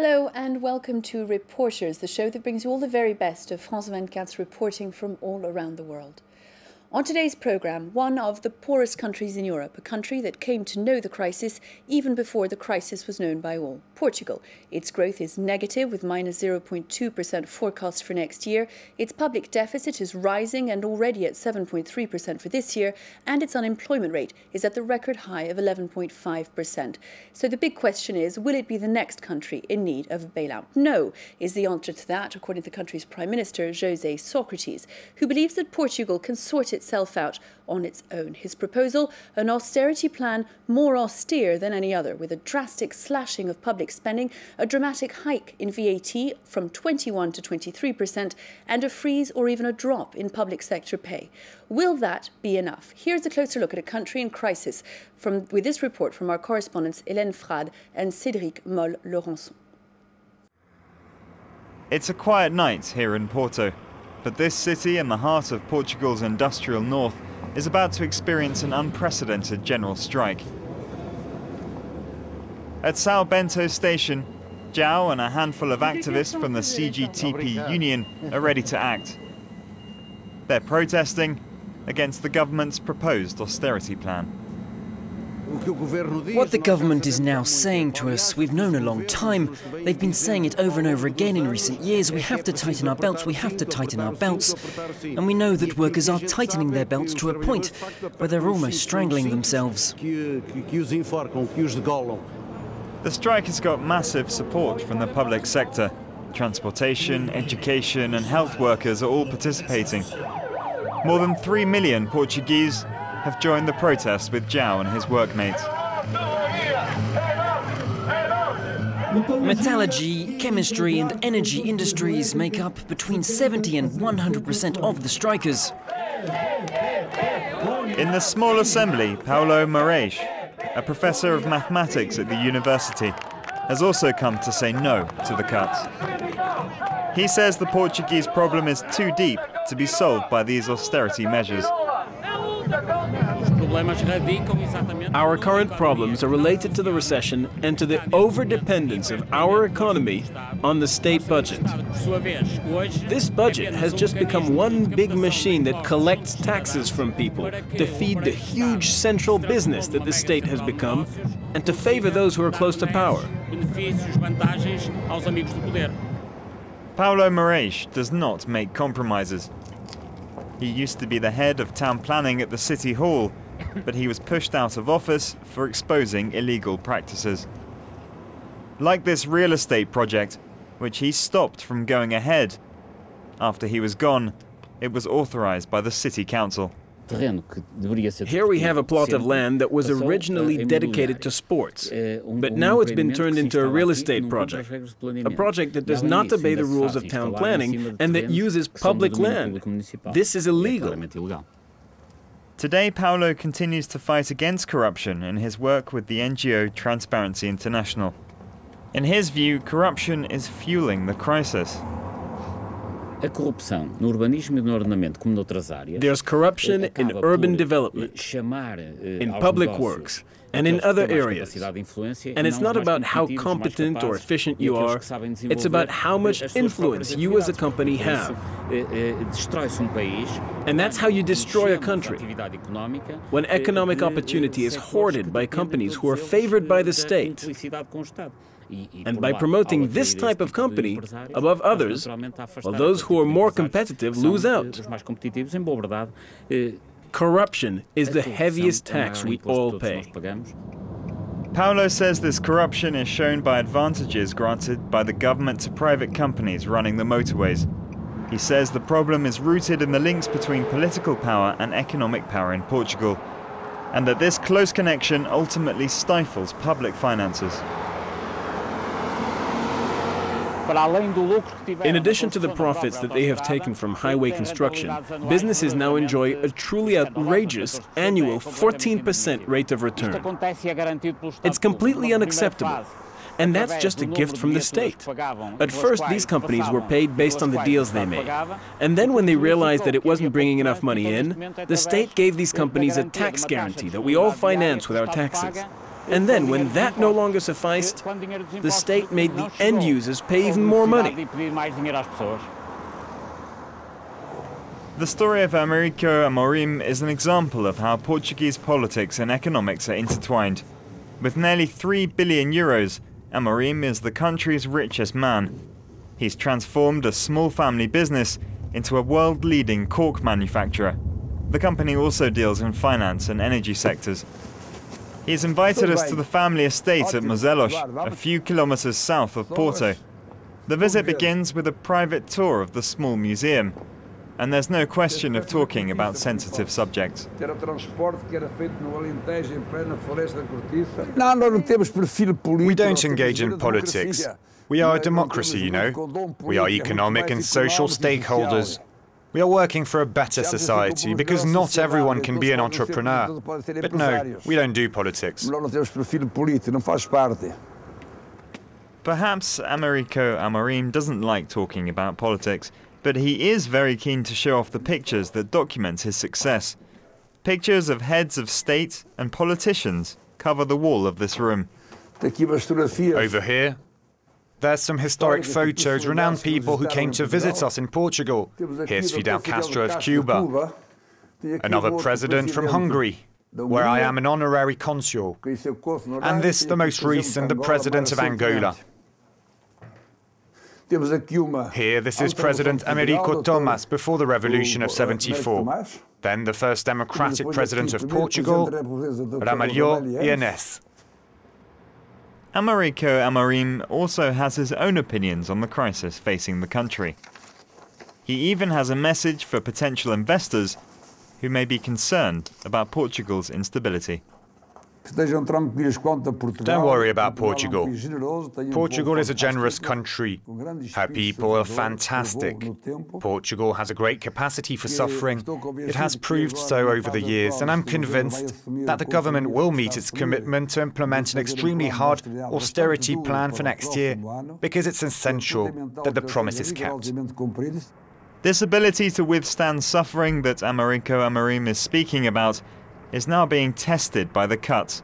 Hello and welcome to Reporters, the show that brings you all the very best of France 24's reporting from all around the world. On today's programme, one of the poorest countries in Europe, a country that came to know the crisis even before the crisis was known by all, Portugal. Its growth is negative with minus 0.2% forecast for next year. Its public deficit is rising and already at 7.3% for this year, and its unemployment rate is at the record high of 11.5%. So the big question is, will it be the next country in need of a bailout? No, is the answer to that, according to the country's Prime Minister, José Sócrates, who believes that Portugal can sort itself out on its own. His proposal, an austerity plan more austere than any other, with a drastic slashing of public spending, a dramatic hike in VAT from 21 to 23%, and a freeze or even a drop in public sector pay. Will that be enough? Here's a closer look at a country in crisis with this report from our correspondents Hélène Frade and Cédric Moll-Laurençon. It's a quiet night here in Porto. But this city in the heart of Portugal's industrial north is about to experience an unprecedented general strike. At São Bento station, João and a handful of activists from the CGTP union are ready to act. They're protesting against the government's proposed austerity plan. What the government is now saying to us, we've known a long time. They've been saying it over and over again in recent years. We have to tighten our belts, we have to tighten our belts. And we know that workers are tightening their belts to a point where they're almost strangling themselves. The strike has got massive support from the public sector. Transportation, education and health workers are all participating. More than 3 million Portuguese have joined the protest with João and his workmates. Metallurgy, chemistry and energy industries make up between 70 and 100% of the strikers. In the small assembly, Paulo Moraes, a professor of mathematics at the university, has also come to say no to the cuts. He says the Portuguese problem is too deep to be solved by these austerity measures. Our current problems are related to the recession and to the over-dependence of our economy on the state budget. This budget has just become one big machine that collects taxes from people to feed the huge central business that the state has become and to favor those who are close to power. Paulo Moraes does not make compromises. He used to be the head of town planning at the City Hall, but he was pushed out of office for exposing illegal practices. Like this real estate project, which he stopped from going ahead. After he was gone, it was authorized by the City Council. Here we have a plot of land that was originally dedicated to sports, but now it's been turned into a real estate project. A project that does not obey the rules of town planning and that uses public land. This is illegal. Today, Paulo continues to fight against corruption in his work with the NGO Transparency International. In his view, corruption is fueling the crisis. There's corruption in urban development, in public works, and in other areas. And it's not about how competent or efficient you are, it's about how much influence you as a company have. And that's how you destroy a country. When economic opportunity is hoarded by companies who are favored by the state. And by promoting this type of company above others, well, those who are more competitive lose out. Corruption is the heaviest tax we all pay. Paulo says this corruption is shown by advantages granted by the government to private companies running the motorways. He says the problem is rooted in the links between political power and economic power in Portugal, and that this close connection ultimately stifles public finances. In addition to the profits that they have taken from highway construction, businesses now enjoy a truly outrageous annual 14% rate of return. It's completely unacceptable. And that's just a gift from the state. At first, these companies were paid based on the deals they made. And then when they realized that it wasn't bringing enough money in, the state gave these companies a tax guarantee that we all finance with our taxes. And then, when that no longer sufficed, the state made the end users pay even more money. The story of Américo Amorim is an example of how Portuguese politics and economics are intertwined. With nearly 3 billion euros, Amorim is the country's richest man. He's transformed a small family business into a world-leading cork manufacturer. The company also deals in finance and energy sectors. He's invited us to the family estate at Moselos, a few kilometers south of Porto. The visit begins with a private tour of the small museum. And there's no question of talking about sensitive subjects. We don't engage in politics. We are a democracy, you know. We are economic and social stakeholders. We are working for a better society because not everyone can be an entrepreneur. But no, we don't do politics. Perhaps Américo Amorim doesn't like talking about politics, but he is very keen to show off the pictures that document his success. Pictures of heads of state and politicians cover the wall of this room. Over here, there's some historic photos, renowned people who came to visit us in Portugal. Here's Fidel Castro of Cuba, another president from Hungary, where I am an honorary consul, and this, the most recent, the president of Angola. Here, this is President Américo Tomás before the revolution of '74. Then the first democratic president of Portugal, Ramalho Eanes. Américo Amorim also has his own opinions on the crisis facing the country. He even has a message for potential investors who may be concerned about Portugal's instability. Don't worry about Portugal. Portugal is a generous country. Her people are fantastic. Portugal has a great capacity for suffering. It has proved so over the years, and I'm convinced that the government will meet its commitment to implement an extremely hard austerity plan for next year, because it's essential that the promise is kept. This ability to withstand suffering that Américo Amorim is speaking about is now being tested by the cuts,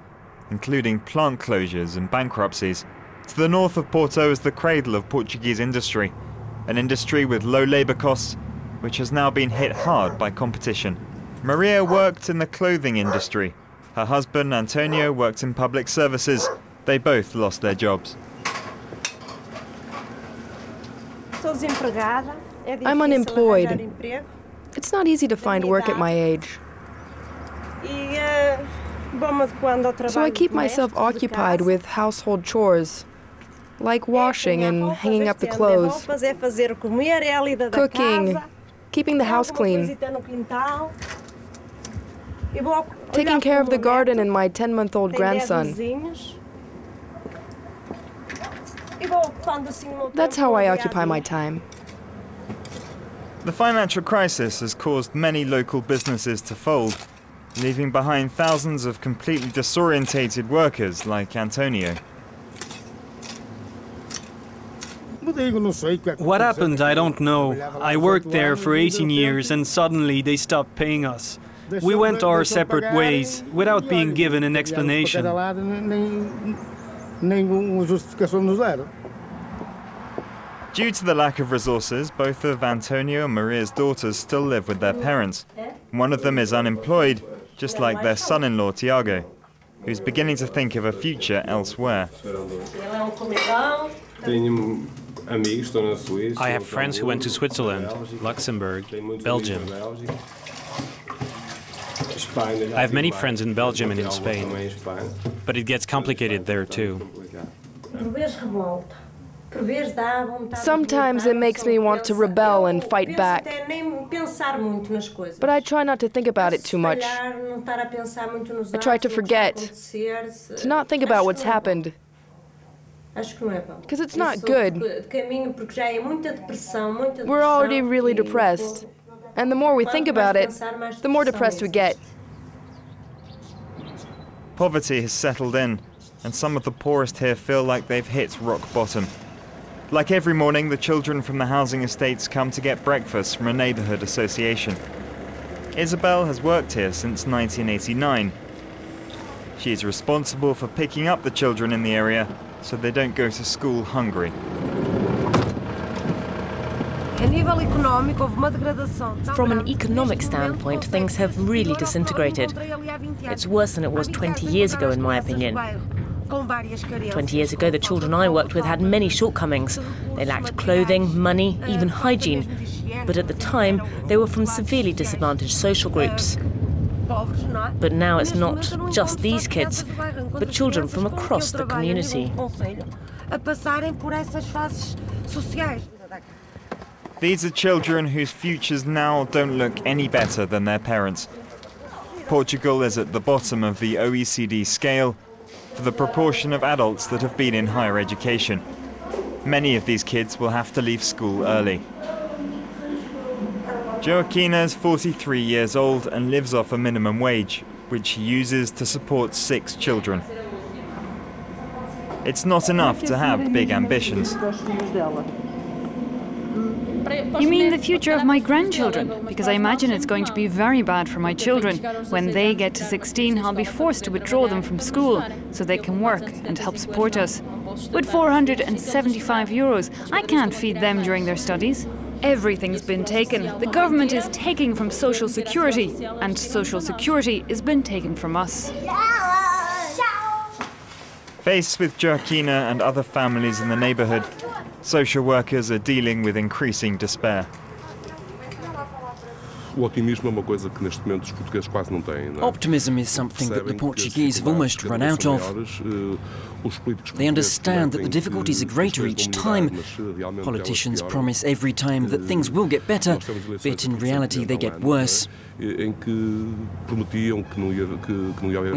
including plant closures and bankruptcies. To the north of Porto is the cradle of Portuguese industry, an industry with low labour costs, which has now been hit hard by competition. Maria worked in the clothing industry. Her husband, Antonio, worked in public services. They both lost their jobs. I'm unemployed. It's not easy to find work at my age. So I keep myself occupied with household chores, like washing and hanging up the clothes, cooking, keeping the house clean, taking care of the garden and my 10-month-old grandson. That's how I occupy my time. The financial crisis has caused many local businesses to fold, leaving behind thousands of completely disorientated workers like Antonio. What happened, I don't know. I worked there for 18 years and suddenly they stopped paying us. We went our separate ways without being given an explanation. Due to the lack of resources, both of Antonio and Maria's daughters still live with their parents. One of them is unemployed, just like their son-in-law Tiago, who's beginning to think of a future elsewhere. I have friends who went to Switzerland, Luxembourg, Belgium. I have many friends in Belgium and in Spain, but it gets complicated there too. Sometimes it makes me want to rebel and fight back. But I try not to think about it too much. I try to forget, to not think about what's happened. Because it's not good. We're already really depressed. And the more we think about it, the more depressed we get. Poverty has settled in, and some of the poorest here feel like they've hit rock bottom. Like every morning, the children from the housing estates come to get breakfast from a neighbourhood association. Isabel has worked here since 1989. She is responsible for picking up the children in the area so they don't go to school hungry. From an economic standpoint, things have really disintegrated. It's worse than it was 20 years ago, in my opinion. 20 years ago, the children I worked with had many shortcomings. They lacked clothing, money, even hygiene. But at the time, they were from severely disadvantaged social groups. But now it's not just these kids, but children from across the community. These are children whose futures now don't look any better than their parents. Portugal is at the bottom of the OECD scale for the proportion of adults that have been in higher education. Many of these kids will have to leave school early. Joaquina is 43 years old and lives off a minimum wage, which she uses to support 6 children. It's not enough to have big ambitions. You mean the future of my grandchildren? Because I imagine it's going to be very bad for my children. When they get to 16, I'll be forced to withdraw them from school so they can work and help support us. With 475 euros, I can't feed them during their studies. Everything's been taken. The government is taking from Social Security, and Social Security has been taken from us. Faced with Joaquina and other families in the neighbourhood, social workers are dealing with increasing despair. Optimism is something that the Portuguese have almost run out of. They understand that the difficulties are greater each time. Politicians promise every time that things will get better, but in reality they get worse. We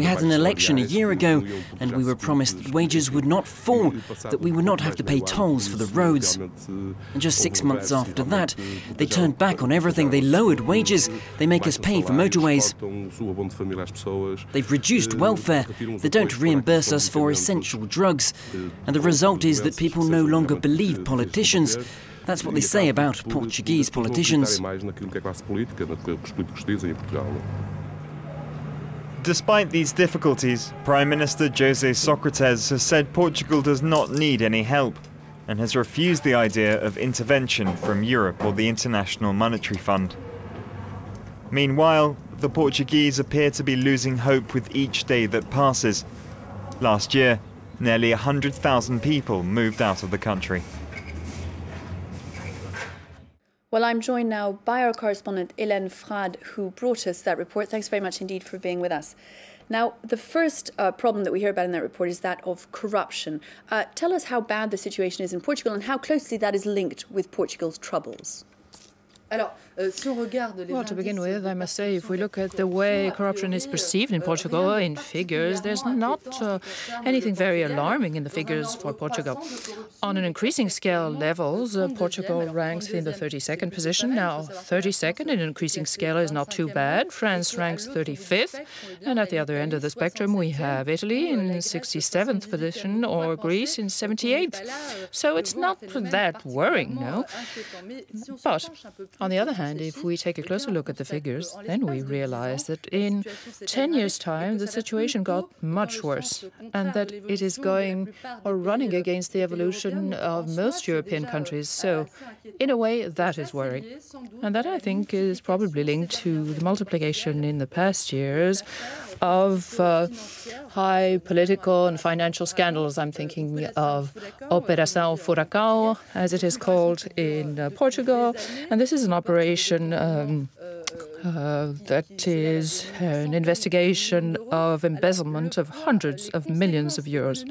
had an election a year ago, and we were promised that wages would not fall, that we would not have to pay tolls for the roads. And just 6 months after that, they turned back on everything. They lowered wages, they make us pay for motorways. They've reduced welfare, they don't reimburse us for essential drugs. And the result is that people no longer believe politicians. That's what they say about Portuguese politicians. Despite these difficulties, Prime Minister José Sócrates has said Portugal does not need any help and has refused the idea of intervention from Europe or the International Monetary Fund. Meanwhile, the Portuguese appear to be losing hope with each day that passes. Last year, nearly 100,000 people moved out of the country. Well, I'm joined now by our correspondent Hélène Frade, who brought us that report. Thanks very much indeed for being with us. Now, the first problem that we hear about in that report is that of corruption. Tell us how bad the situation is in Portugal and how closely that is linked with Portugal's troubles. Well, to begin with, I must say, if we look at the way corruption is perceived in Portugal in figures, there's not anything very alarming in the figures for Portugal. On an increasing scale levels, Portugal ranks in the 32nd position. Now, 32nd in an increasing scale is not too bad. France ranks 35th. And at the other end of the spectrum, we have Italy in 67th position or Greece in 78th. So it's not that worrying, no. But on the other hand, if we take a closer look at the figures, then we realize that in 10 years' time, the situation got much worse, and that it is going or running against the evolution of most European countries. So, in a way, that is worrying. And that, I think, is probably linked to the multiplication in the past years of high political and financial scandals. I'm thinking of Operação Furacão, as it is called in Portugal. And this is an operation that is an investigation of embezzlement of hundreds of millions of euros.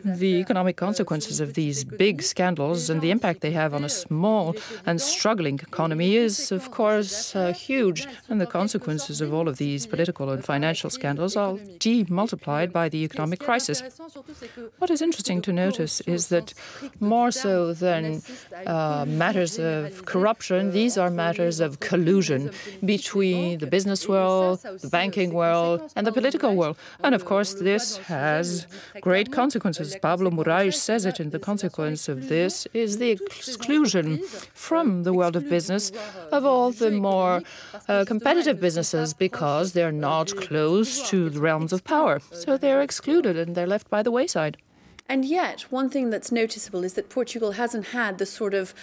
The economic consequences of these big scandals and the impact they have on a small and struggling economy is, of course, huge. And the consequences of all of these political and financial scandals are multiplied by the economic crisis. What is interesting to notice is that more so than matters of corruption, these are matters of collusion between the business world, the banking world, and the political world. And of course, this has great consequences. Pablo Moraes says it, and the consequence of this is the exclusion from the world of business of all the more competitive businesses, because they're not close to the realms of power. So they're excluded and they're left by the wayside. And yet, one thing that's noticeable is that Portugal hasn't had the sort of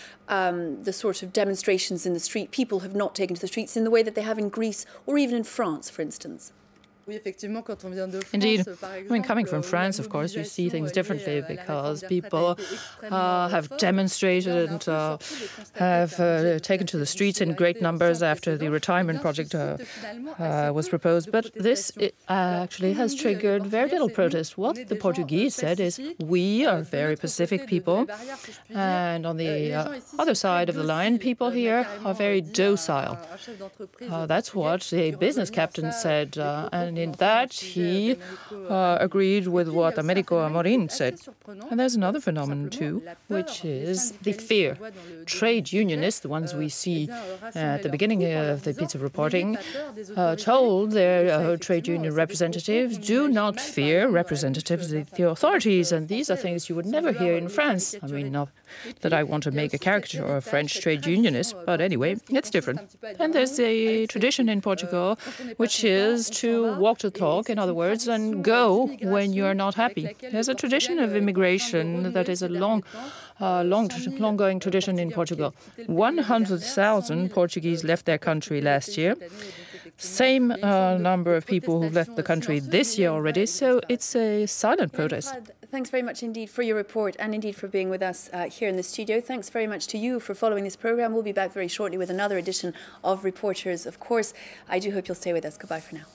demonstrations in the street. People have not taken to the streets in the way that they have in Greece or even in France, for instance. Indeed. I mean, coming from France, of course, you see things differently, because people have demonstrated and have taken to the streets in great numbers after the retirement project was proposed. But this actually has triggered very little protest. What the Portuguese said is, we are very Pacific people, and on the other side of the line, people here are very docile. That's what the business captain said, and in that he agreed with what Américo Amorim said. And there's another phenomenon too, which is the fear. Trade unionists, the ones we see at the beginning of the piece of reporting, told their trade union representatives, do not fear representatives of the authorities. And these are things you would never hear in France. I mean, not that I want to make a caricature of French trade unionists, but anyway, it's different. And there's a tradition in Portugal, which is to walk the talk, in other words, and go when you're not happy. There's a tradition of immigration that is a long-going tradition in Portugal. 100,000 Portuguese left their country last year. Same number of people who've left the country this year already, so it's a silent protest. Thanks very much indeed for your report, and indeed for being with us here in the studio. Thanks very much to you for following this programme. We'll be back very shortly with another edition of Reporters. Of course, I do hope you'll stay with us. Goodbye for now.